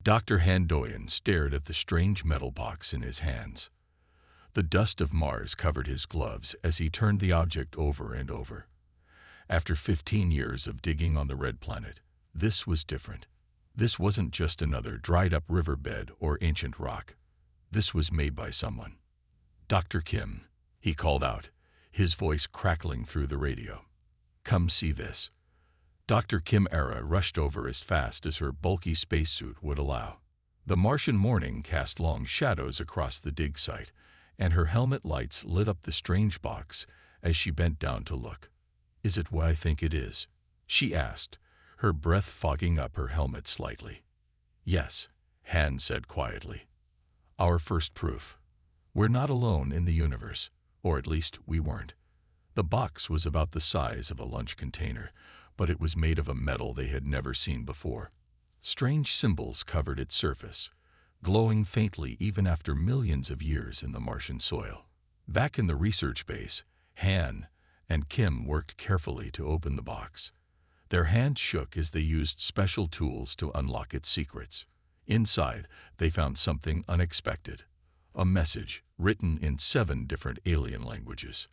Dr. Handoyan stared at the strange metal box in his hands. The dust of Mars covered his gloves as he turned the object over and over. After 15 years of digging on the red planet, this was different. This wasn't just another dried-up riverbed or ancient rock. This was made by someone. "Dr. Kim," he called out, his voice crackling through the radio. "Come see this." Dr. Kim Era rushed over as fast as her bulky spacesuit would allow. The Martian morning cast long shadows across the dig site, and her helmet lights lit up the strange box as she bent down to look. "Is it what I think it is?" she asked, her breath fogging up her helmet slightly. "Yes," Han said quietly. "Our first proof. We're not alone in the universe, or at least we weren't." The box was about the size of a lunch container, but it was made of a metal they had never seen before. Strange symbols covered its surface, glowing faintly even after millions of years in the Martian soil. Back in the research base, Han and Kim worked carefully to open the box. Their hands shook as they used special tools to unlock its secrets. Inside, they found something unexpected. A message written in 7 different alien languages.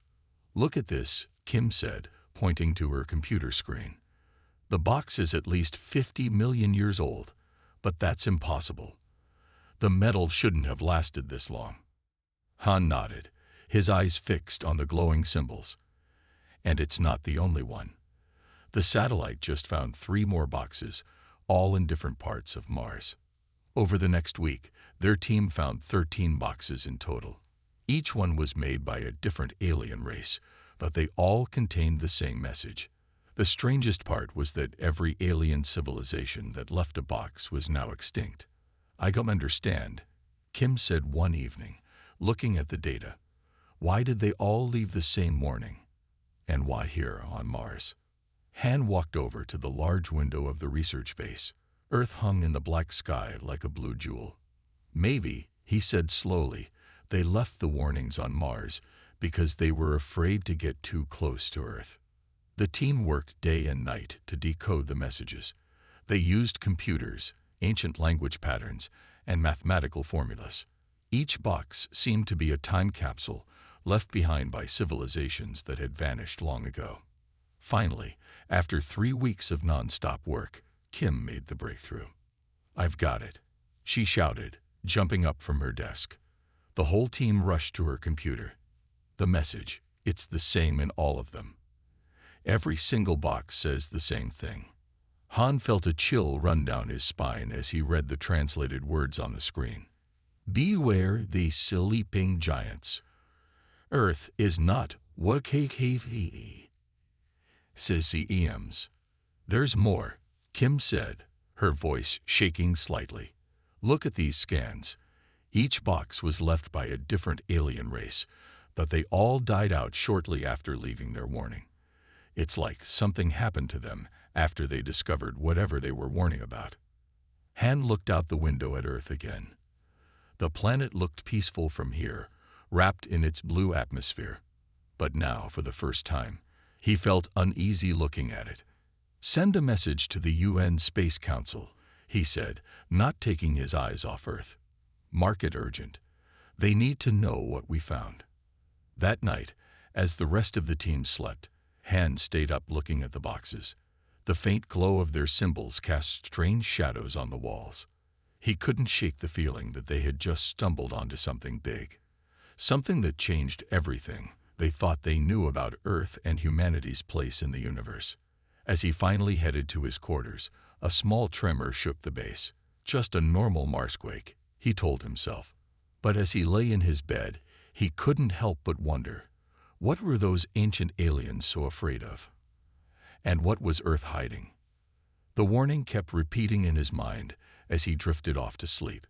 "Look at this," Kim said, pointing to her computer screen. "The box is at least 50 million years old, but that's impossible. The metal shouldn't have lasted this long." Han nodded, his eyes fixed on the glowing symbols. "And it's not the only one. The satellite just found 3 more boxes, all in different parts of Mars. Over the next week, their team found 13 boxes in total. Each one was made by a different alien race, but they all contained the same message. The strangest part was that every alien civilization that left a box was now extinct. "I don't understand," Kim said one evening, looking at the data. "Why did they all leave the same morning? And why here on Mars?" Han walked over to the large window of the research base. Earth hung in the black sky like a blue jewel. "Maybe," he said slowly, "they left the warnings on Mars because they were afraid to get too close to Earth." The team worked day and night to decode the messages. They used computers, ancient language patterns, and mathematical formulas. Each box seemed to be a time capsule left behind by civilizations that had vanished long ago. Finally, after 3 weeks of non-stop work, Kim made the breakthrough. "I've got it," she shouted, jumping up from her desk. The whole team rushed to her computer. "The message, it's the same in all of them. Every single box says the same thing." Han felt a chill run down his spine as he read the translated words on the screen. "Beware the sleeping giants. Earth is not what he says he aims." "There's more," Kim said, her voice shaking slightly. "Look at these scans. Each box was left by a different alien race, but they all died out shortly after leaving their warning. It's like something happened to them after they discovered whatever they were warning about." Han looked out the window at Earth again. The planet looked peaceful from here, wrapped in its blue atmosphere. But now, for the first time, he felt uneasy looking at it. "Send a message to the UN Space Council," he said, not taking his eyes off Earth. "Mark it urgent. They need to know what we found." That night, as the rest of the team slept, Han stayed up looking at the boxes. The faint glow of their symbols cast strange shadows on the walls. He couldn't shake the feeling that they had just stumbled onto something big. Something that changed everything they thought they knew about Earth and humanity's place in the universe. As he finally headed to his quarters, a small tremor shook the base. Just a normal Marsquake, he told himself. But as he lay in his bed, he couldn't help but wonder, what were those ancient aliens so afraid of? And what was Earth hiding? The warning kept repeating in his mind as he drifted off to sleep.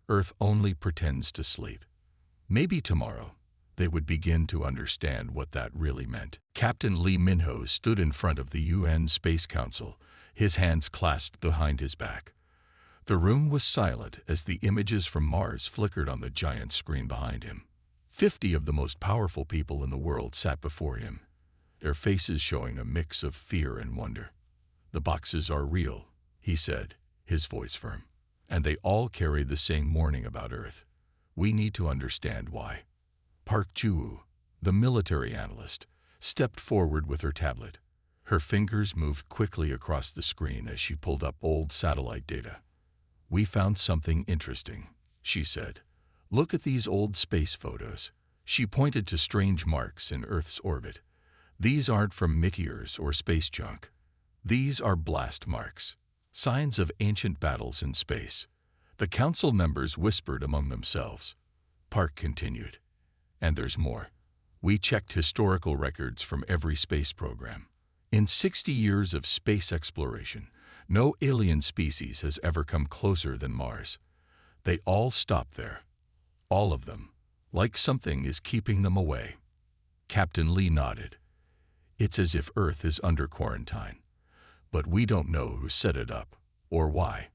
Earth only pretends to sleep. Maybe tomorrow they would begin to understand what that really meant. Captain Lee Minho stood in front of the UN Space Council, his hands clasped behind his back. The room was silent as the images from Mars flickered on the giant screen behind him. 50 of the most powerful people in the world sat before him, their faces showing a mix of fear and wonder. "The boxes are real," he said, his voice firm. and they all carry the same warning about Earth. We need to understand why. Park Ju, the military analyst, stepped forward with her tablet. Her fingers moved quickly across the screen as she pulled up old satellite data. "We found something interesting," she said. "Look at these old space photos." She pointed to strange marks in Earth's orbit. "These aren't from meteors or space junk. These are blast marks, signs of ancient battles in space." The council members whispered among themselves. Park continued. "And there's more. We checked historical records from every space program. In 60 years of space exploration, no alien species has ever come closer than Mars. They all stopped there. All of them. Like something is keeping them away." Captain Lee nodded. "It's as if Earth is under quarantine. But we don't know who set it up, or why."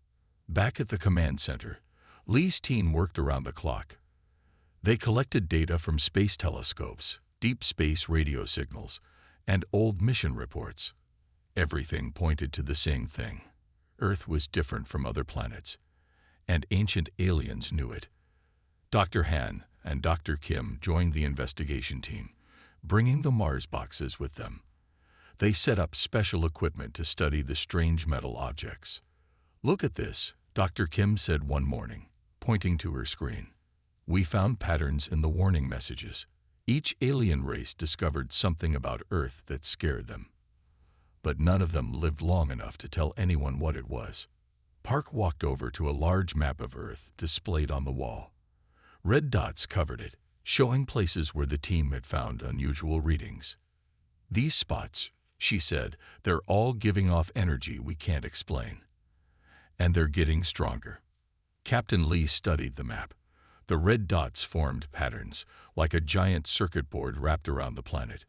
Back at the command center, Lee's team worked around the clock. They collected data from space telescopes, deep space radio signals, and old mission reports. Everything pointed to the same thing. Earth was different from other planets, and ancient aliens knew it. Dr. Han and Dr. Kim joined the investigation team, bringing the Mars boxes with them. They set up special equipment to study the strange metal objects. "Look at this," Dr. Kim said one morning, pointing to her screen. "We found patterns in the warning messages. Each alien race discovered something about Earth that scared them. But none of them lived long enough to tell anyone what it was." Park walked over to a large map of Earth displayed on the wall. Red dots covered it, showing places where the team had found unusual readings. "These spots," she said, "they're all giving off energy we can't explain. And they're getting stronger." Captain Lee studied the map. The red dots formed patterns, like a giant circuit board wrapped around the planet.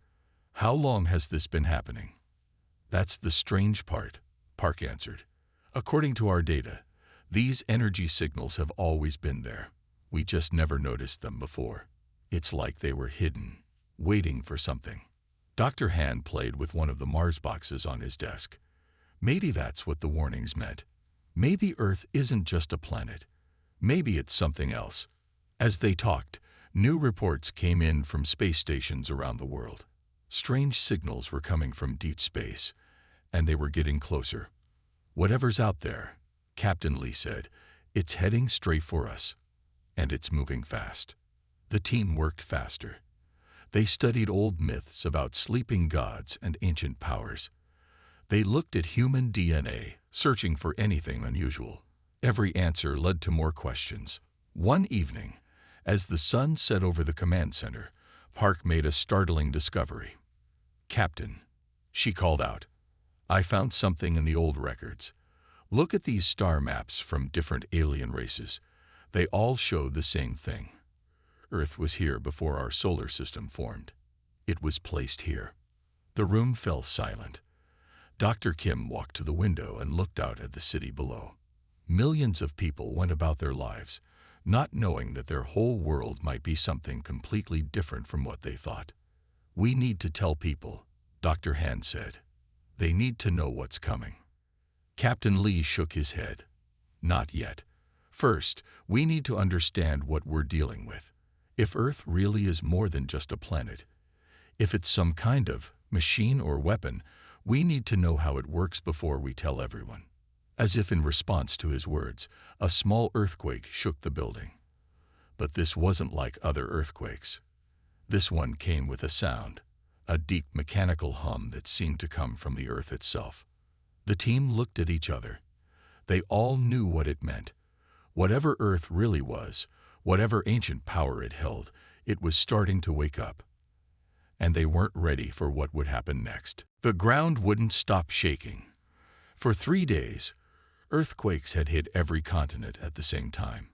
"How long has this been happening?" "That's the strange part," Park answered. "According to our data, these energy signals have always been there. We just never noticed them before. It's like they were hidden, waiting for something." Dr. Han played with one of the Mars boxes on his desk. "Maybe that's what the warnings meant. Maybe Earth isn't just a planet. Maybe it's something else." As they talked, new reports came in from space stations around the world. Strange signals were coming from deep space, and they were getting closer. "Whatever's out there," Captain Lee said, "it's heading straight for us. And it's moving fast." The team worked faster. They studied old myths about sleeping gods and ancient powers. They looked at human DNA, searching for anything unusual. Every answer led to more questions. One evening, as the sun set over the command center, Park made a startling discovery. "Captain," she called out, "I found something in the old records. Look at these star maps from different alien races. They all show the same thing. Earth was here before our solar system formed. It was placed here." The room fell silent. Dr. Kim walked to the window and looked out at the city below. Millions of people went about their lives, not knowing that their whole world might be something completely different from what they thought. "We need to tell people," Dr. Han said. "They need to know what's coming." Captain Lee shook his head. "Not yet. First, we need to understand what we're dealing with. If Earth really is more than just a planet, if it's some kind of machine or weapon, we need to know how it works before we tell everyone." As if in response to his words, a small earthquake shook the building. But this wasn't like other earthquakes. This one came with a sound, a deep mechanical hum that seemed to come from the Earth itself. The team looked at each other. They all knew what it meant. Whatever Earth really was, whatever ancient power it held, it was starting to wake up. And they weren't ready for what would happen next. The ground wouldn't stop shaking. For 3 days, earthquakes had hit every continent at the same time.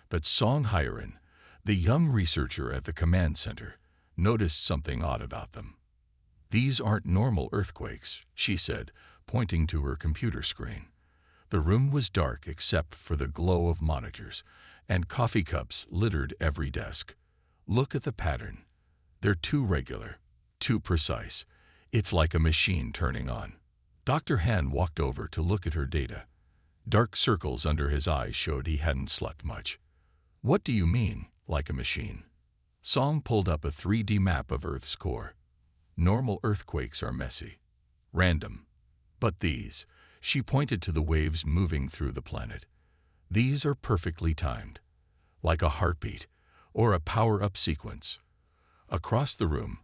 But Song Hyerin, the young researcher at the command center, noticed something odd about them. "These aren't normal earthquakes," she said, pointing to her computer screen. The room was dark except for the glow of monitors, and coffee cups littered every desk. "Look at the pattern. They're too regular, too precise. It's like a machine turning on." Dr. Han walked over to look at her data. Dark circles under his eyes showed he hadn't slept much. "What do you mean, like a machine?" Song pulled up a 3D map of Earth's core. "Normal earthquakes are messy, random. But these," she pointed to the waves moving through the planet, "these are perfectly timed, like a heartbeat or a power-up sequence." Across the room,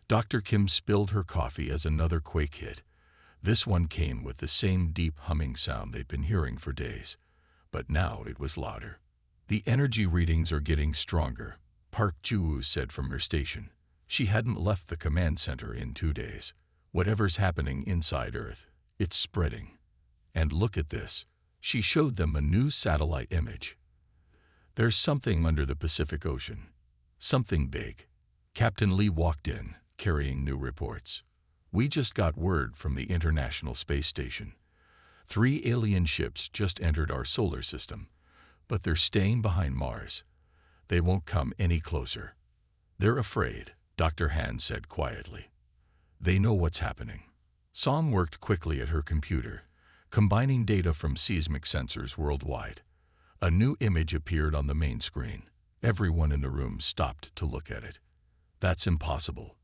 Dr. Kim spilled her coffee as another quake hit. This one came with the same deep humming sound they'd been hearing for days, but now it was louder. "The energy readings are getting stronger," Park Ju said from her station. She hadn't left the command center in 2 days. "Whatever's happening inside Earth, it's spreading. And look at this." She showed them a new satellite image. "There's something under the Pacific Ocean. Something big." Captain Lee walked in, carrying new reports. "We just got word from the International Space Station. 3 alien ships just entered our solar system, but they're staying behind Mars. They won't come any closer. They're afraid," Dr. Han said quietly. "They know what's happening." Song worked quickly at her computer, combining data from seismic sensors worldwide. A new image appeared on the main screen. Everyone in the room stopped to look at it. "That's impossible,"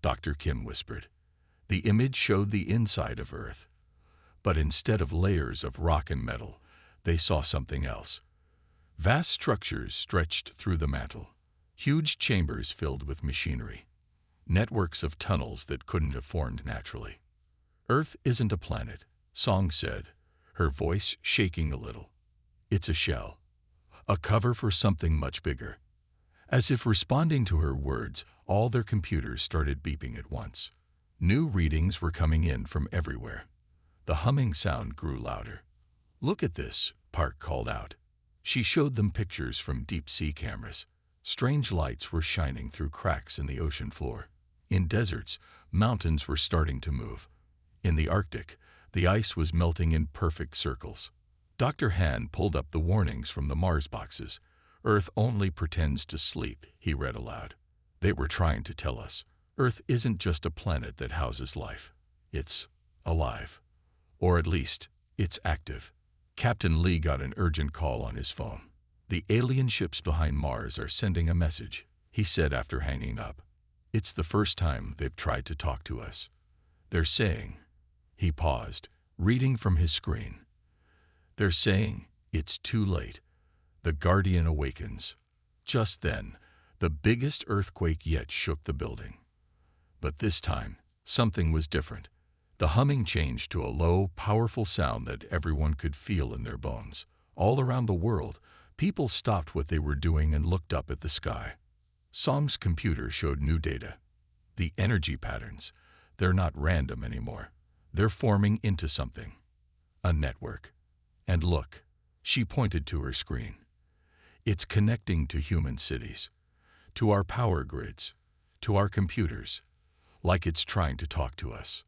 Dr. Kim whispered. The image showed the inside of Earth. But instead of layers of rock and metal, they saw something else. Vast structures stretched through the mantle, huge chambers filled with machinery, networks of tunnels that couldn't have formed naturally. "Earth isn't a planet," Song said, her voice shaking a little. "It's a shell, a cover for something much bigger." As if responding to her words, all their computers started beeping at once. New readings were coming in from everywhere. The humming sound grew louder. "Look at this," Park called out. She showed them pictures from deep-sea cameras. Strange lights were shining through cracks in the ocean floor. In deserts, mountains were starting to move. In the Arctic, the ice was melting in perfect circles. Dr. Han pulled up the warnings from the Mars boxes. "Earth only pretends to sleep," he read aloud. "They were trying to tell us, Earth isn't just a planet that houses life. It's alive. Or at least, it's active." Captain Lee got an urgent call on his phone. "The alien ships behind Mars are sending a message," he said after hanging up. "It's the first time they've tried to talk to us. They're saying..." He paused, reading from his screen. "They're saying, it's too late. The Guardian awakens." Just then, the biggest earthquake yet shook the building. But this time, something was different. The humming changed to a low, powerful sound that everyone could feel in their bones. All around the world, people stopped what they were doing and looked up at the sky. Song's computer showed new data. The energy patterns, they're not random anymore. They're forming into something. A network. And look, she pointed to her screen. It's connecting to human cities, to our power grids, to our computers, like it's trying to talk to us.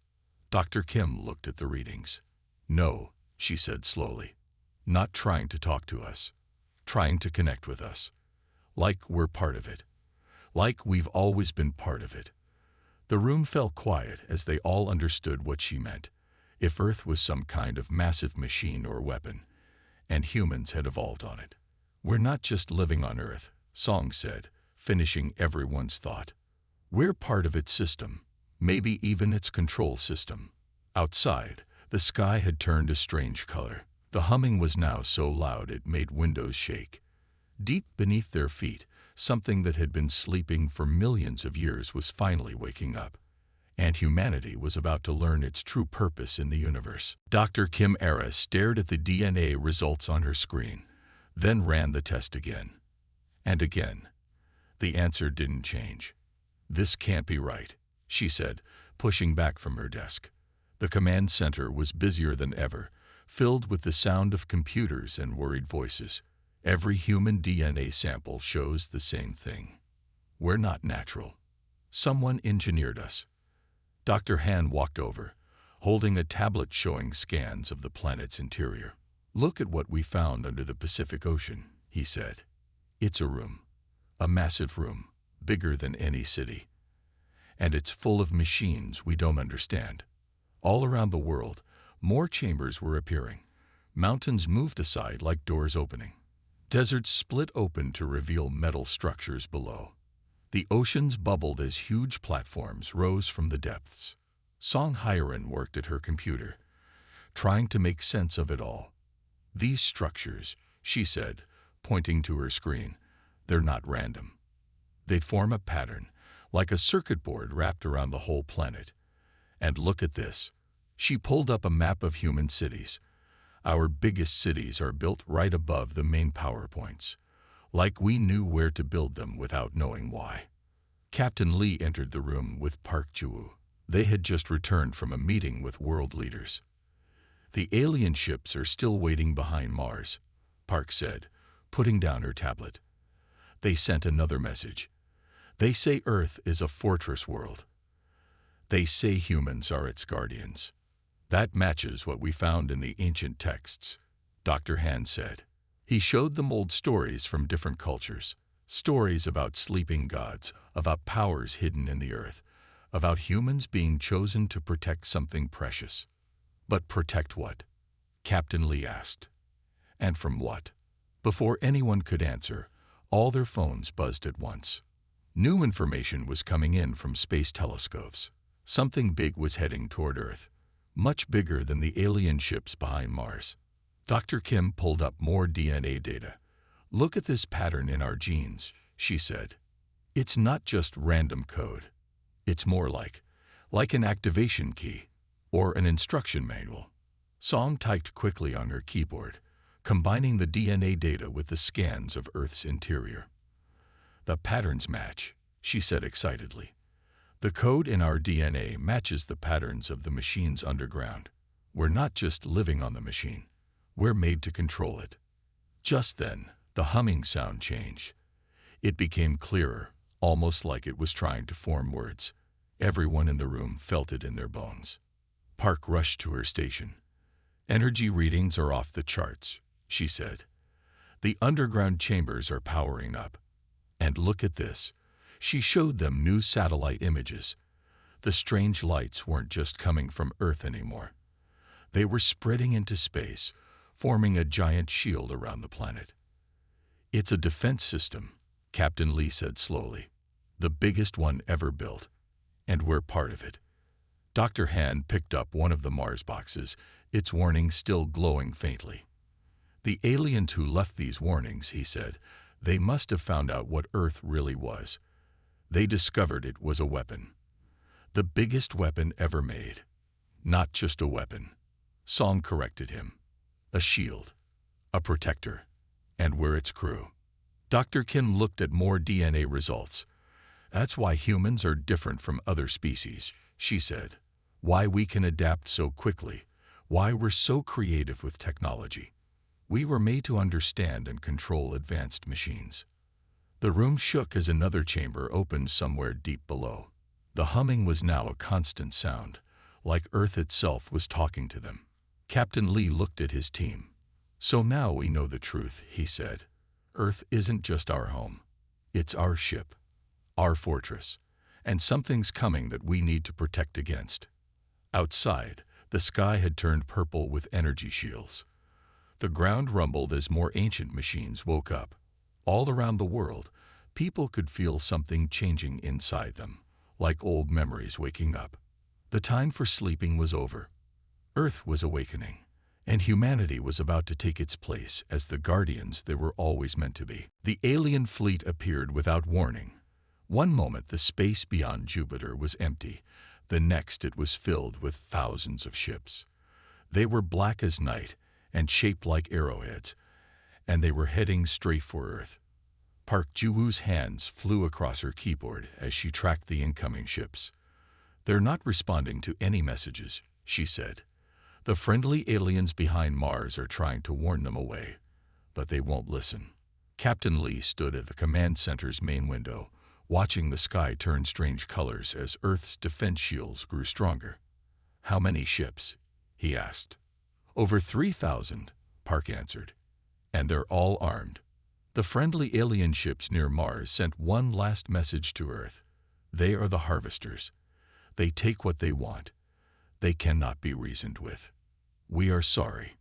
Dr. Kim looked at the readings. "No," she said slowly, "not trying to talk to us, trying to connect with us. Like we're part of it. Like we've always been part of it." The room fell quiet as they all understood what she meant. If Earth was some kind of massive machine or weapon, and humans had evolved on it. "We're not just living on Earth," Song said, finishing everyone's thought. "We're part of its system, maybe even its control system." Outside, the sky had turned a strange color. The humming was now so loud it made windows shake. Deep beneath their feet, something that had been sleeping for millions of years was finally waking up. And humanity was about to learn its true purpose in the universe. Dr. Kim Era stared at the DNA results on her screen, then ran the test again. And again. The answer didn't change. "This can't be right," she said, pushing back from her desk. The command center was busier than ever, filled with the sound of computers and worried voices. Every human DNA sample shows the same thing. "We're not natural. Someone engineered us." Dr. Han walked over, holding a tablet showing scans of the planet's interior. "Look at what we found under the Pacific Ocean," he said. "It's a room. A massive room, bigger than any city. And it's full of machines we don't understand." All around the world, more chambers were appearing. Mountains moved aside like doors opening. Deserts split open to reveal metal structures below. The oceans bubbled as huge platforms rose from the depths. Song Hyerin worked at her computer, trying to make sense of it all. "These structures," she said, pointing to her screen, "they're not random. They'd form a pattern, like a circuit board wrapped around the whole planet. And look at this." She pulled up a map of human cities. "Our biggest cities are built right above the main power points, like we knew where to build them without knowing why." Captain Lee entered the room with Park Ju-woo. They had just returned from a meeting with world leaders. "The alien ships are still waiting behind Mars," Park said, putting down her tablet. "They sent another message. They say Earth is a fortress world. They say humans are its guardians. That matches what we found in the ancient texts," Dr. Han said. He showed them old stories from different cultures. Stories about sleeping gods, about powers hidden in the earth, about humans being chosen to protect something precious. "But protect what?" Captain Lee asked. "And from what?" Before anyone could answer, all their phones buzzed at once. New information was coming in from space telescopes. Something big was heading toward Earth, much bigger than the alien ships behind Mars. Dr. Kim pulled up more DNA data. "Look at this pattern in our genes," she said. "It's not just random code. It's more like an activation key or an instruction manual." Song typed quickly on her keyboard, combining the DNA data with the scans of Earth's interior. "The patterns match," she said excitedly. "The code in our DNA matches the patterns of the machines underground. We're not just living on the machine. We're made to control it." Just then, the humming sound changed. It became clearer, almost like it was trying to form words. Everyone in the room felt it in their bones. Park rushed to her station. "Energy readings are off the charts," she said. "The underground chambers are powering up. And look at this." She showed them new satellite images. The strange lights weren't just coming from Earth anymore. They were spreading into space, forming a giant shield around the planet. "It's a defense system," Captain Lee said slowly. "The biggest one ever built. And we're part of it." Dr. Han picked up one of the Mars boxes, its warning still glowing faintly. "The aliens who left these warnings," he said, "they must have found out what Earth really was. They discovered it was a weapon. The biggest weapon ever made. Not just a weapon," Song corrected him. "A shield. A protector. And we're its crew." Dr. Kim looked at more DNA results. "That's why humans are different from other species," she said. "Why we can adapt so quickly. Why we're so creative with technology. We were made to understand and control advanced machines." The room shook as another chamber opened somewhere deep below. The humming was now a constant sound, like Earth itself was talking to them. Captain Lee looked at his team. "So now we know the truth," he said. "Earth isn't just our home. It's our ship, our fortress, and something's coming that we need to protect against." Outside, the sky had turned purple with energy shields. The ground rumbled as more ancient machines woke up. All around the world, people could feel something changing inside them, like old memories waking up. The time for sleeping was over. Earth was awakening, and humanity was about to take its place as the guardians they were always meant to be. The alien fleet appeared without warning. One moment the space beyond Jupiter was empty, the next it was filled with thousands of ships. They were black as night and shaped like arrowheads, and they were heading straight for Earth. Park Ju-woo's hands flew across her keyboard as she tracked the incoming ships. "They're not responding to any messages," she said. "The friendly aliens behind Mars are trying to warn them away, but they won't listen." Captain Lee stood at the command center's main window, watching the sky turn strange colors as Earth's defense shields grew stronger. "How many ships?" he asked. "Over 3,000, Park answered. "And they're all armed." The friendly alien ships near Mars sent one last message to Earth. "They are the harvesters. They take what they want. They cannot be reasoned with. We are sorry."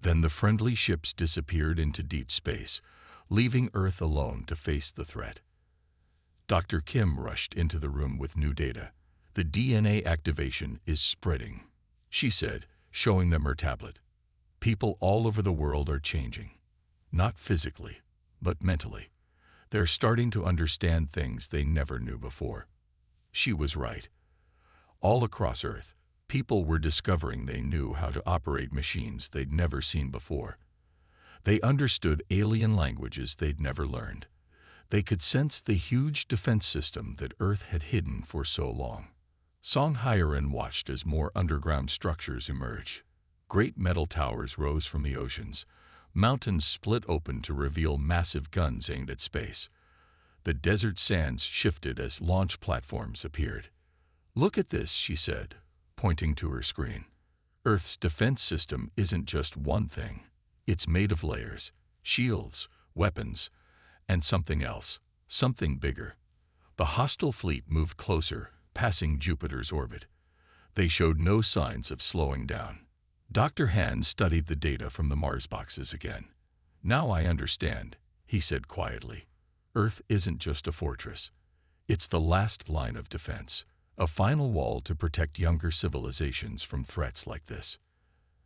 Then the friendly ships disappeared into deep space, leaving Earth alone to face the threat. Dr. Kim rushed into the room with new data. "The DNA activation is spreading," she said, showing them her tablet. "People all over the world are changing. Not physically, but mentally. They're starting to understand things they never knew before." She was right. All across Earth, people were discovering they knew how to operate machines they'd never seen before. They understood alien languages they'd never learned. They could sense the huge defense system that Earth had hidden for so long. Song Hyerin watched as more underground structures emerged. Great metal towers rose from the oceans. Mountains split open to reveal massive guns aimed at space. The desert sands shifted as launch platforms appeared. "Look at this," she said, pointing to her screen. "Earth's defense system isn't just one thing. It's made of layers, shields, weapons, and something else, something bigger." The hostile fleet moved closer, passing Jupiter's orbit. They showed no signs of slowing down. Dr. Han studied the data from the Mars boxes again. "Now I understand," he said quietly. "Earth isn't just a fortress. It's the last line of defense, a final wall to protect younger civilizations from threats like this."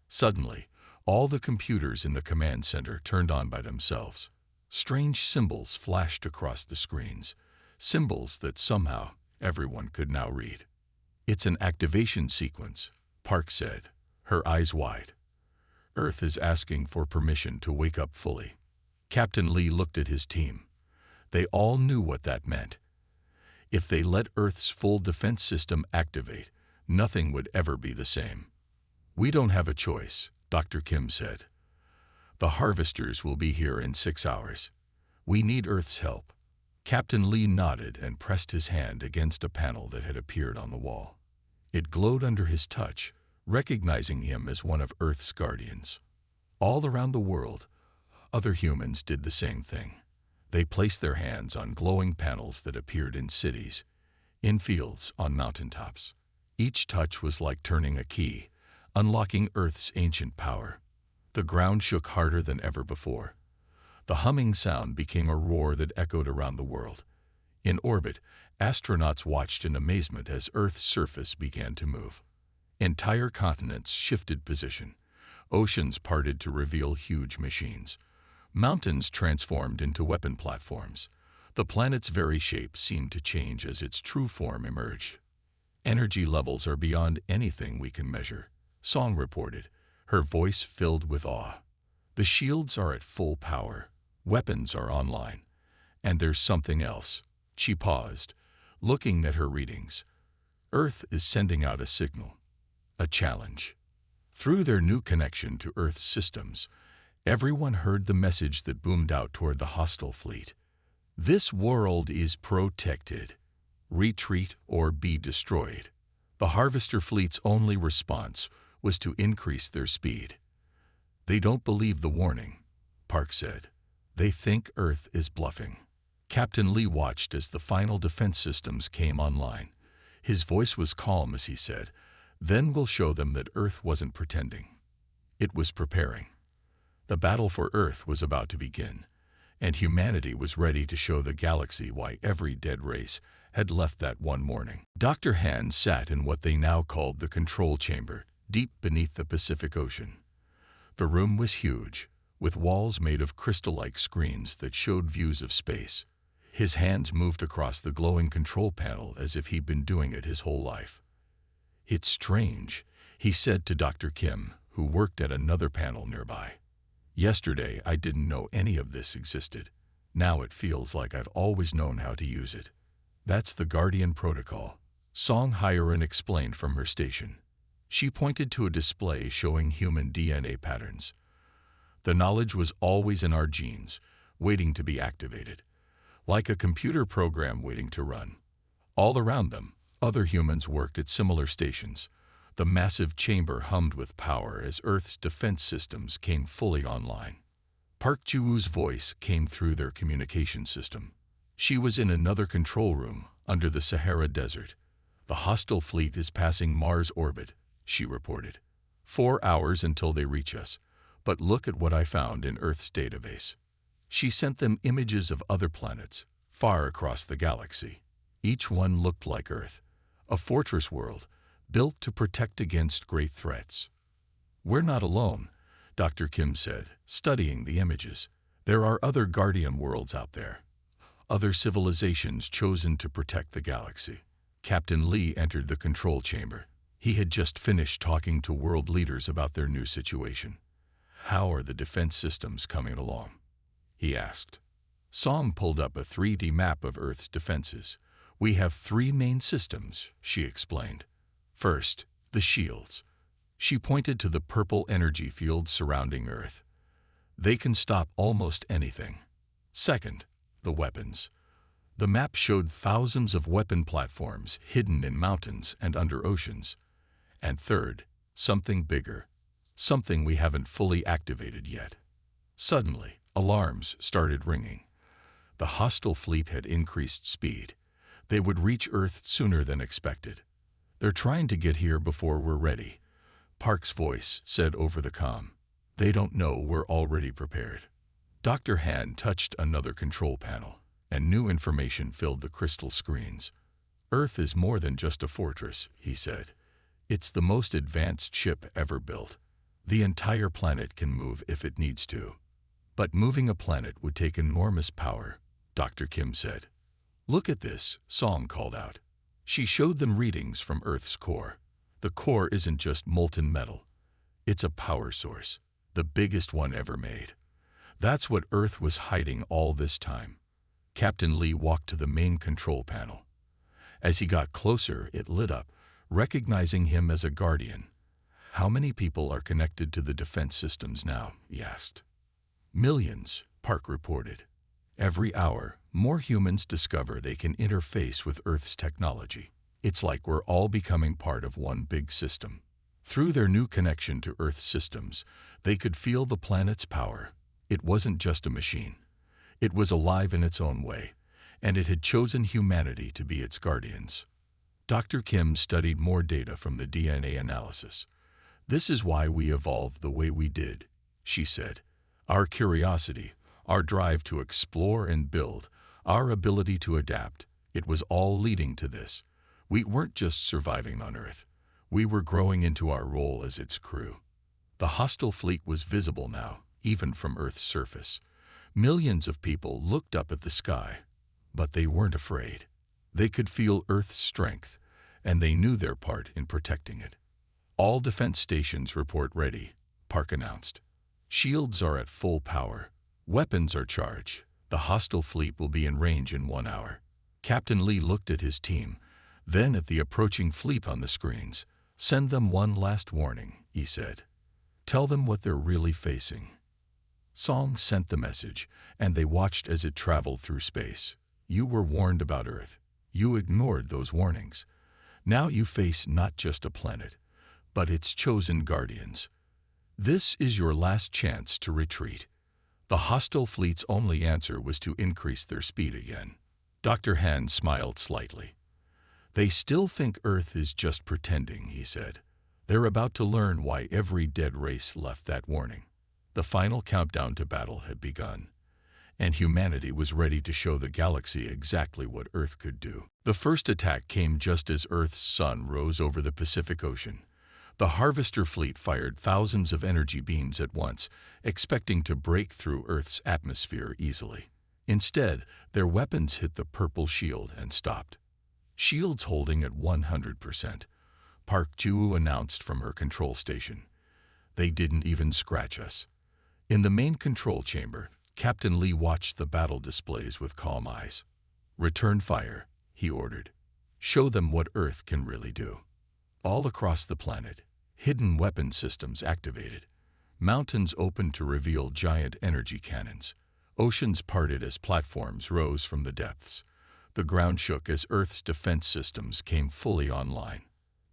Suddenly, all the computers in the command center turned on by themselves. Strange symbols flashed across the screens, symbols that somehow everyone could now read. "It's an activation sequence," Park said, her eyes wide. "Earth is asking for permission to wake up fully." Captain Lee looked at his team. They all knew what that meant. If they let Earth's full defense system activate, nothing would ever be the same. "We don't have a choice," Dr. Kim said. "The harvesters will be here in 6 hours. We need Earth's help." Captain Lee nodded and pressed his hand against a panel that had appeared on the wall. It glowed under his touch, recognizing him as one of Earth's guardians. All around the world, other humans did the same thing. They placed their hands on glowing panels that appeared in cities, in fields, on mountaintops. Each touch was like turning a key, unlocking Earth's ancient power. The ground shook harder than ever before. The humming sound became a roar that echoed around the world. In orbit, astronauts watched in amazement as Earth's surface began to move. Entire continents shifted position. Oceans parted to reveal huge machines. Mountains transformed into weapon platforms. The planet's very shape seemed to change as its true form emerged. "Energy levels are beyond anything we can measure," Song reported, her voice filled with awe. "The shields are at full power. Weapons are online. And there's something else." She paused, looking at her readings. "Earth is sending out a signal, a challenge." Through their new connection to Earth's systems, everyone heard the message that boomed out toward the hostile fleet. "This world is protected. Retreat or be destroyed." The harvester fleet's only response was to increase their speed. "They don't believe the warning," Park said. "They think Earth is bluffing." Captain Lee watched as the final defense systems came online. His voice was calm as he said, "Then we'll show them that Earth wasn't pretending. It was preparing." The battle for Earth was about to begin, and humanity was ready to show the galaxy why every dead race had left that one morning. Dr. Han sat in what they now called the control chamber, deep beneath the Pacific Ocean. The room was huge, with walls made of crystal-like screens that showed views of space. His hands moved across the glowing control panel as if he'd been doing it his whole life. "It's strange," he said to Dr. Kim, who worked at another panel nearby. "Yesterday I didn't know any of this existed. Now it feels like I've always known how to use it." "That's the Guardian Protocol," Song Hyerin explained from her station. She pointed to a display showing human DNA patterns. "The knowledge was always in our genes, waiting to be activated, like a computer program waiting to run." All around them, other humans worked at similar stations. The massive chamber hummed with power as Earth's defense systems came fully online. Park Ji-woo's voice came through their communication system. She was in another control room under the Sahara Desert. "The hostile fleet is passing Mars orbit," she reported. 4 hours until they reach us, But look at what I found in Earth's database. She sent them images of other planets, far across the galaxy. Each one looked like Earth, a fortress world, built to protect against great threats. We're not alone, Dr. Kim said, studying the images. There are other guardian worlds out there. Other civilizations chosen to protect the galaxy. Captain Lee entered the control chamber. He had just finished talking to world leaders about their new situation. How are the defense systems coming along? He asked. Song pulled up a 3D map of Earth's defenses. We have 3 main systems, she explained. First, the shields. She pointed to the purple energy fields surrounding Earth. They can stop almost anything. Second, the weapons. The map showed thousands of weapon platforms hidden in mountains and under oceans. And third, something bigger. Something we haven't fully activated yet. Suddenly, alarms started ringing. The hostile fleet had increased speed. They would reach Earth sooner than expected. They're trying to get here before we're ready, Park's voice said over the comm. They don't know we're already prepared. Dr. Han touched another control panel, and new information filled the crystal screens. Earth is more than just a fortress, he said. It's the most advanced ship ever built. The entire planet can move if it needs to. But moving a planet would take enormous power, Dr. Kim said. Look at this, Song called out. She showed them readings from Earth's core. The core isn't just molten metal. It's a power source, the biggest one ever made. That's what Earth was hiding all this time. Captain Lee walked to the main control panel. As he got closer, it lit up, recognizing him as a guardian. How many people are connected to the defense systems now? He asked. Millions, Park reported. Every hour, more humans discover they can interface with Earth's technology. It's like we're all becoming part of one big system. Through their new connection to Earth's systems, they could feel the planet's power. It wasn't just a machine. It was alive in its own way, and it had chosen humanity to be its guardians. Dr. Kim studied more data from the DNA analysis. This is why we evolved the way we did, she said. Our curiosity, our drive to explore and build, our ability to adapt, it was all leading to this. We weren't just surviving on Earth. We were growing into our role as its crew. The hostile fleet was visible now, even from Earth's surface. Millions of people looked up at the sky, but they weren't afraid. They could feel Earth's strength, and they knew their part in protecting it. All defense stations report ready, Park announced. Shields are at full power. Weapons are charged. The hostile fleet will be in range in 1 hour. Captain Lee looked at his team, then at the approaching fleet on the screens. Send them one last warning, he said. Tell them what they're really facing. Song sent the message, and they watched as it traveled through space. You were warned about Earth. You ignored those warnings. Now you face not just a planet, but its chosen guardians. This is your last chance to retreat. The hostile fleet's only answer was to increase their speed again. Dr. Han smiled slightly. They still think Earth is just pretending, he said. They're about to learn why every dead race left that warning. The final countdown to battle had begun, and humanity was ready to show the galaxy exactly what Earth could do. The first attack came just as Earth's sun rose over the Pacific Ocean. The Harvester fleet fired thousands of energy beams at once, expecting to break through Earth's atmosphere easily. Instead, their weapons hit the purple shield and stopped. Shields holding at 100%, Park Ju announced from her control station. They didn't even scratch us. In the main control chamber, Captain Lee watched the battle displays with calm eyes. Return fire, he ordered. Show them what Earth can really do. All across the planet, hidden weapon systems activated. Mountains opened to reveal giant energy cannons. Oceans parted as platforms rose from the depths. The ground shook as Earth's defense systems came fully online.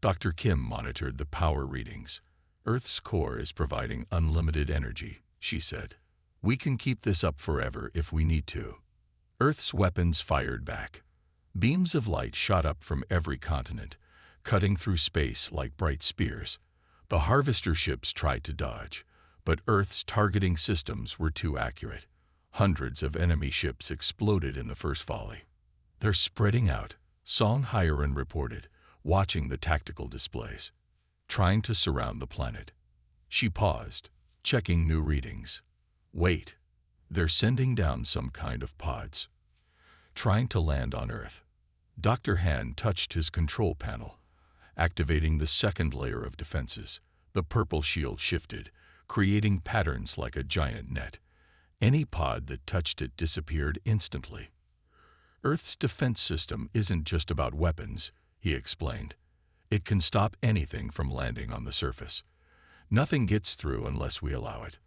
Dr. Kim monitored the power readings. Earth's core is providing unlimited energy, she said. We can keep this up forever if we need to. Earth's weapons fired back. Beams of light shot up from every continent, cutting through space like bright spears. The Harvester ships tried to dodge, But Earth's targeting systems were too accurate. Hundreds of enemy ships exploded in the first volley. "They're spreading out," Song Hyerin reported, watching the tactical displays, "trying to surround the planet." She paused, checking new readings. "Wait, they're sending down some kind of pods, trying to land on Earth." Dr. Han touched his control panel, activating the second layer of defenses. The purple shield shifted, creating patterns like a giant net. Any pod that touched it disappeared instantly. "Earth's defense system isn't just about weapons," he explained. "It can stop anything from landing on the surface. Nothing gets through unless we allow it."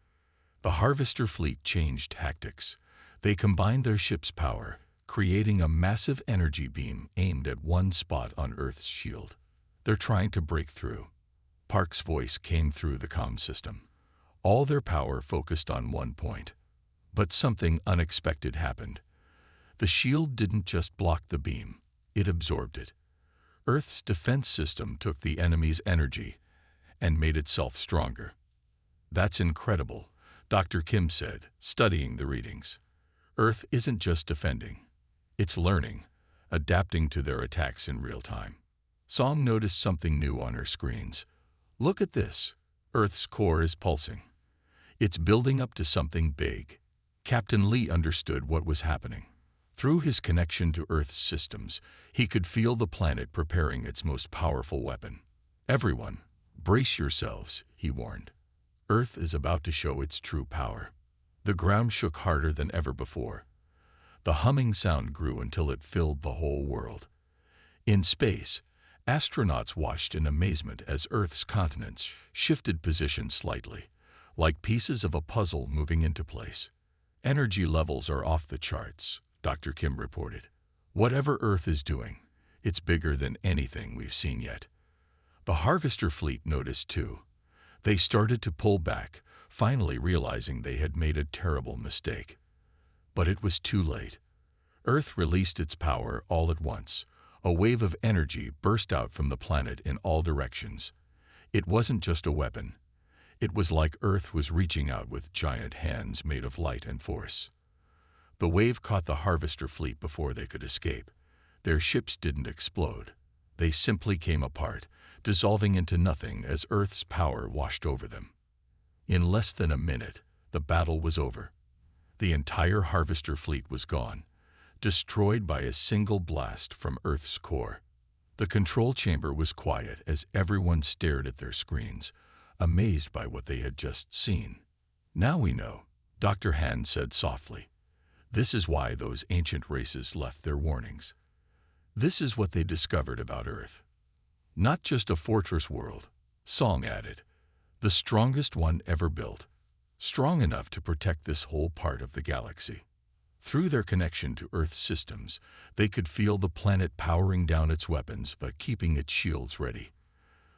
The Harvester fleet changed tactics. They combined their ship's power, creating a massive energy beam aimed at one spot on Earth's shield. "They're trying to break through." Park's voice came through the comm system. All their power focused on one point. But something unexpected happened. The shield didn't just block the beam, it absorbed it. Earth's defense system took the enemy's energy and made itself stronger. "That's incredible," Dr. Kim said, studying the readings. "Earth isn't just defending. It's learning, adapting to their attacks in real time." Song noticed something new on her screens. "Look at this. Earth's core is pulsing. It's building up to something big." Captain Lee understood what was happening. Through his connection to Earth's systems, he could feel the planet preparing its most powerful weapon. "Everyone, brace yourselves," he warned. "Earth is about to show its true power." The ground shook harder than ever before. The humming sound grew until it filled the whole world. In space, astronauts watched in amazement as Earth's continents shifted position slightly, like pieces of a puzzle moving into place. "Energy levels are off the charts," Dr. Kim reported. "Whatever Earth is doing, it's bigger than anything we've seen yet." The Harvester fleet noticed too. They started to pull back, finally realizing they had made a terrible mistake. But it was too late. Earth released its power all at once. A wave of energy burst out from the planet in all directions. It wasn't just a weapon. It was like Earth was reaching out with giant hands made of light and force. The wave caught the Harvester fleet before they could escape. Their ships didn't explode. They simply came apart, dissolving into nothing as Earth's power washed over them. In less than a minute, the battle was over. The entire Harvester fleet was gone, destroyed by a single blast from Earth's core. The control chamber was quiet as everyone stared at their screens, amazed by what they had just seen. "Now we know," Dr. Han said softly. "This is why those ancient races left their warnings. This is what they discovered about Earth. Not just a fortress world," Song added, "the strongest one ever built, strong enough to protect this whole part of the galaxy." Through their connection to Earth's systems, they could feel the planet powering down its weapons but keeping its shields ready.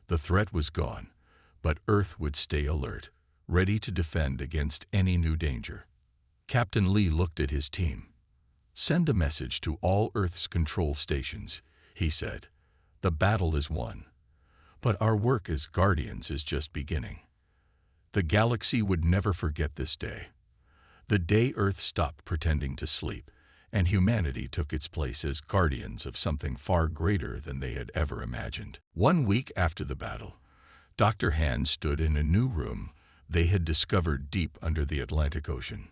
The threat was gone, but Earth would stay alert, ready to defend against any new danger. Captain Lee looked at his team. "Send a message to all Earth's control stations," he said. "The battle is won. But our work as Guardians is just beginning." The galaxy would never forget this day. The day Earth stopped pretending to sleep, and humanity took its place as guardians of something far greater than they had ever imagined. 1 week after the battle, Dr. Han stood in a new room they had discovered deep under the Atlantic Ocean.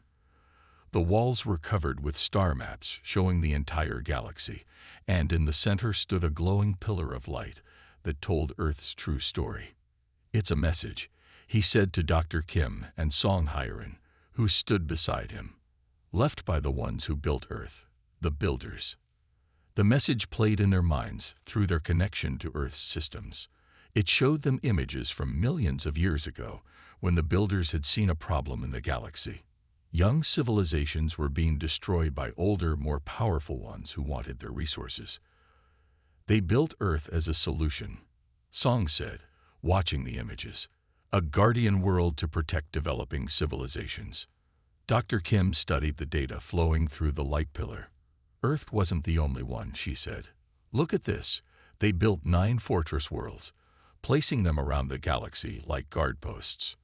The walls were covered with star maps showing the entire galaxy, and in the center stood a glowing pillar of light that told Earth's true story. "It's a message," he said to Dr. Kim and Song Hyerin, who stood beside him. "Left by the ones who built Earth, the builders." The message played in their minds through their connection to Earth's systems. It showed them images from millions of years ago, when the builders had seen a problem in the galaxy. Young civilizations were being destroyed by older, more powerful ones who wanted their resources. "They built Earth as a solution," Song said, watching the images. "A guardian world to protect developing civilizations." Dr. Kim studied the data flowing through the light pillar. "Earth wasn't the only one," she said. "Look at this. They built 9 fortress worlds, placing them around the galaxy like guard posts.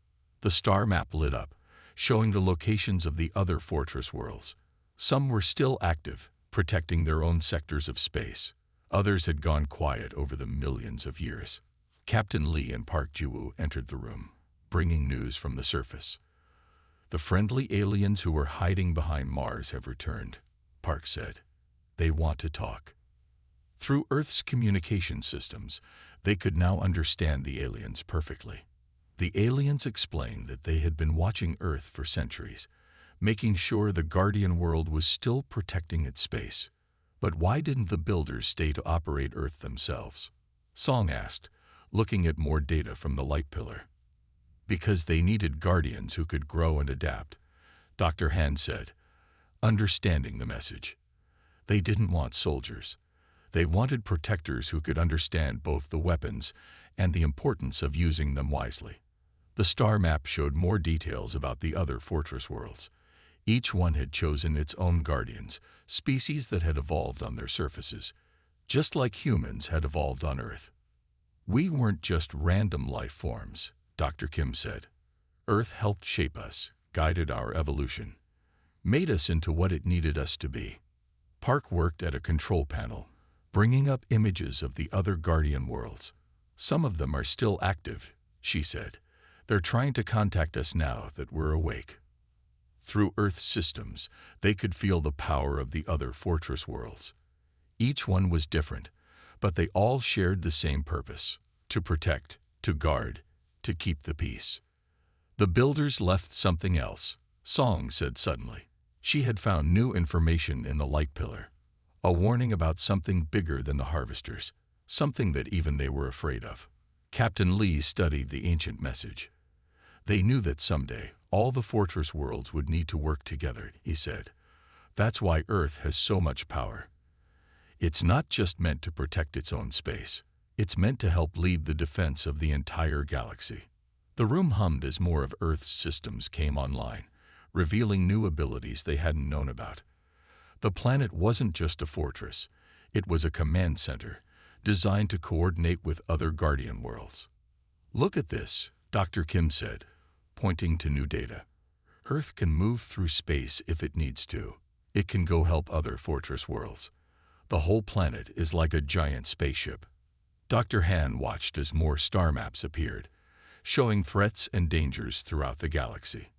The star map lit up, showing the locations of the other fortress worlds. Some were still active, protecting their own sectors of space. Others had gone quiet over the millions of years. Captain Lee and Park Ji-woo entered the room, bringing news from the surface. "The friendly aliens who were hiding behind Mars have returned," Park said. "They want to talk." Through Earth's communication systems, they could now understand the aliens perfectly. The aliens explained that they had been watching Earth for centuries, making sure the Guardian world was still protecting its space. But why didn't the builders stay to operate Earth themselves? Song asked, looking at more data from the light pillar. "Because they needed guardians who could grow and adapt," Dr. Han said, understanding the message. They didn't want soldiers. They wanted protectors who could understand both the weapons and the importance of using them wisely. The star map showed more details about the other fortress worlds. Each one had chosen its own guardians, species that had evolved on their surfaces, just like humans had evolved on Earth. "We weren't just random life forms," Dr. Kim said. "Earth helped shape us, guided our evolution, made us into what it needed us to be." Park worked at a control panel, bringing up images of the other Guardian worlds. "Some of them are still active," she said. "They're trying to contact us now that we're awake." Through Earth's systems, they could feel the power of the other fortress worlds. Each one was different, but they all shared the same purpose: to protect, to guard, to keep the peace. The builders left something else, Song said suddenly. She had found new information in the light pillar. A warning about something bigger than the harvesters, something that even they were afraid of. Captain Lee studied the ancient message. "They knew that someday all the fortress worlds would need to work together," he said. "That's why Earth has so much power. It's not just meant to protect its own space. It's meant to help lead the defense of the entire galaxy." The room hummed as more of Earth's systems came online, revealing new abilities they hadn't known about. The planet wasn't just a fortress. It was a command center, designed to coordinate with other Guardian worlds. "Look at this," Dr. Kim said, pointing to new data. "Earth can move through space if it needs to. It can go help other fortress worlds. The whole planet is like a giant spaceship." Dr. Han watched as more star maps appeared, showing threats and dangers throughout the galaxy.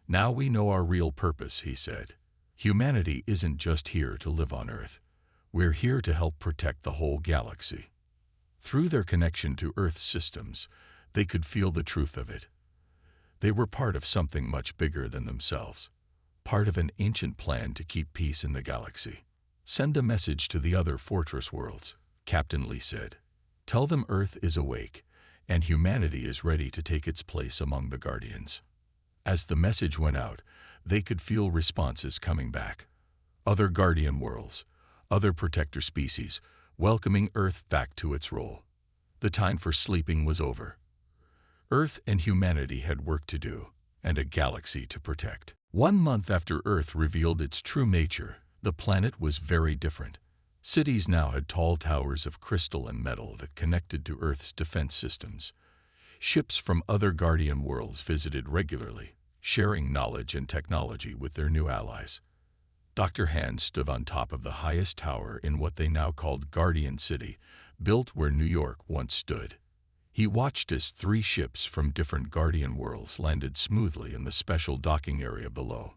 "Now we know our real purpose," he said. "Humanity isn't just here to live on Earth. We're here to help protect the whole galaxy." Through their connection to Earth's systems, they could feel the truth of it. They were part of something much bigger than themselves, part of an ancient plan to keep peace in the galaxy. "Send a message to the other fortress worlds," Captain Lee said. "Tell them Earth is awake, and humanity is ready to take its place among the Guardians." As the message went out, they could feel responses coming back. Other Guardian worlds, other protector species, welcoming Earth back to its role. The time for sleeping was over. Earth and humanity had work to do, and a galaxy to protect. 1 month after Earth revealed its true nature, the planet was very different. Cities now had tall towers of crystal and metal that connected to Earth's defense systems. Ships from other Guardian worlds visited regularly, sharing knowledge and technology with their new allies. Dr. Han stood on top of the highest tower in what they now called Guardian City, built where New York once stood. He watched as 3 ships from different Guardian worlds landed smoothly in the special docking area below.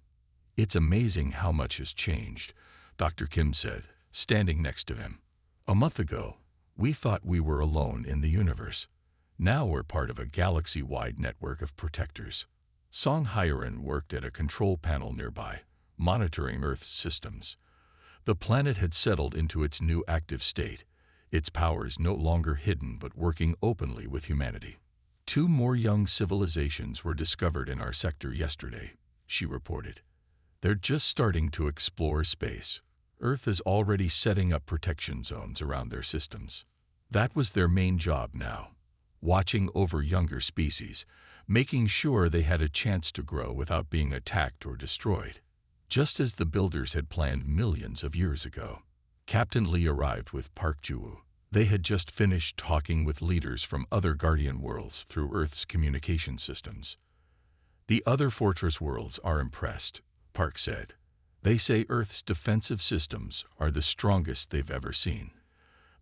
"It's amazing how much has changed," Dr. Kim said, standing next to him. "A month ago, we thought we were alone in the universe. Now we're part of a galaxy-wide network of protectors." Song Hyerin worked at a control panel nearby, monitoring Earth's systems. The planet had settled into its new active state, its powers no longer hidden but working openly with humanity. 2 more young civilizations were discovered in our sector yesterday, she reported. "They're just starting to explore space. Earth is already setting up protection zones around their systems." That was their main job now, watching over younger species, making sure they had a chance to grow without being attacked or destroyed, just as the builders had planned millions of years ago. Captain Lee arrived with Park Ji-woo. They had just finished talking with leaders from other Guardian worlds through Earth's communication systems. The other fortress worlds are impressed, Park said. They say Earth's defensive systems are the strongest they've ever seen.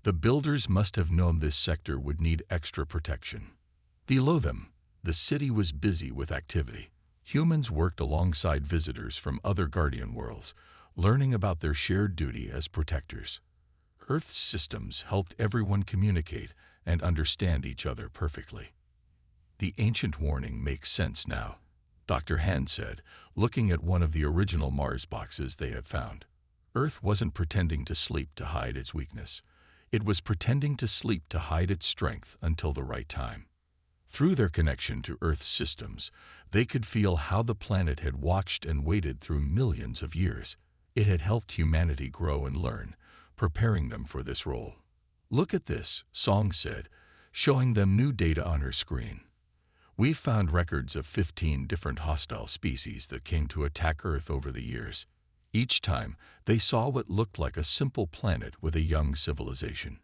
The builders must have known this sector would need extra protection. Below them, the city was busy with activity. Humans worked alongside visitors from other Guardian worlds, learning about their shared duty as protectors. Earth's systems helped everyone communicate and understand each other perfectly. The ancient warning makes sense now, Dr. Hand said, looking at one of the original Mars boxes they had found. Earth wasn't pretending to sleep to hide its weakness. It was pretending to sleep to hide its strength until the right time. Through their connection to Earth's systems, they could feel how the planet had watched and waited through millions of years. It had helped humanity grow and learn, preparing them for this role. "Look at this," Song said, showing them new data on her screen. "We've found records of 15 different hostile species that came to attack Earth over the years. Each time, they saw what looked like a simple planet with a young civilization.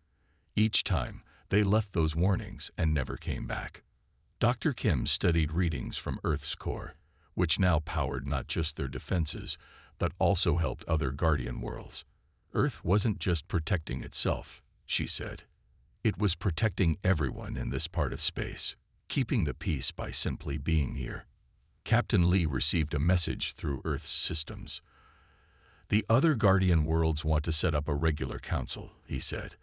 Each time, they left those warnings and never came back." Dr. Kim studied readings from Earth's core, which now powered not just their defenses, but also helped other Guardian worlds. Earth wasn't just protecting itself, she said. It was protecting everyone in this part of space, keeping the peace by simply being here. Captain Lee received a message through Earth's systems. "The other Guardian worlds want to set up a regular council," he said.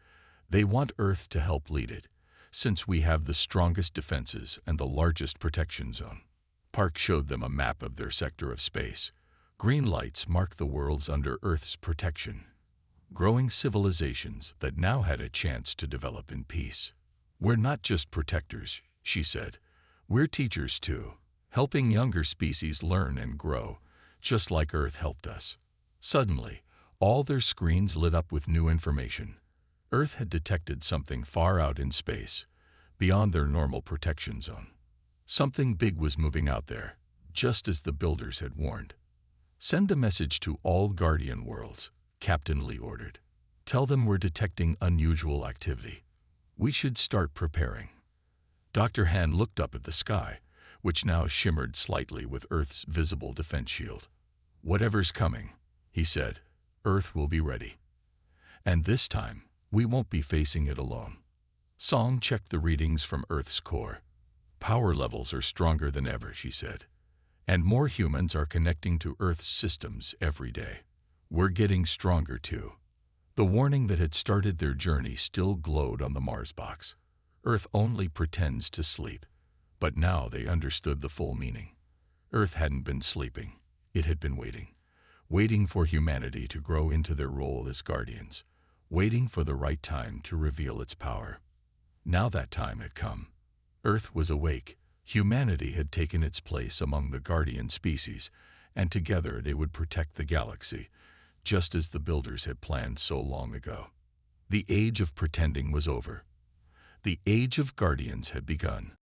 "They want Earth to help lead it, since we have the strongest defenses and the largest protection zone." Park showed them a map of their sector of space. Green lights mark the worlds under Earth's protection, growing civilizations that now had a chance to develop in peace. "We're not just protectors," she said. "We're teachers too, helping younger species learn and grow, just like Earth helped us." Suddenly, all their screens lit up with new information. Earth had detected something far out in space, beyond their normal protection zone. Something big was moving out there, just as the builders had warned. "Send a message to all Guardian worlds," Captain Lee ordered. "Tell them we're detecting unusual activity. We should start preparing." Dr. Han looked up at the sky, which now shimmered slightly with Earth's visible defense shield. "Whatever's coming," he said, "Earth will be ready. And this time, we won't be facing it alone." Song checked the readings from Earth's core. "Power levels are stronger than ever," she said. "And more humans are connecting to Earth's systems every day. We're getting stronger too." The warning that had started their journey still glowed on the Mars box. Earth only pretends to sleep. But now they understood the full meaning. Earth hadn't been sleeping. It had been waiting. Waiting for humanity to grow into their role as guardians. Waiting for the right time to reveal its power. Now that time had come. Earth was awake. Humanity had taken its place among the guardian species, and together they would protect the galaxy, just as the builders had planned so long ago. The age of pretending was over. The age of guardians had begun.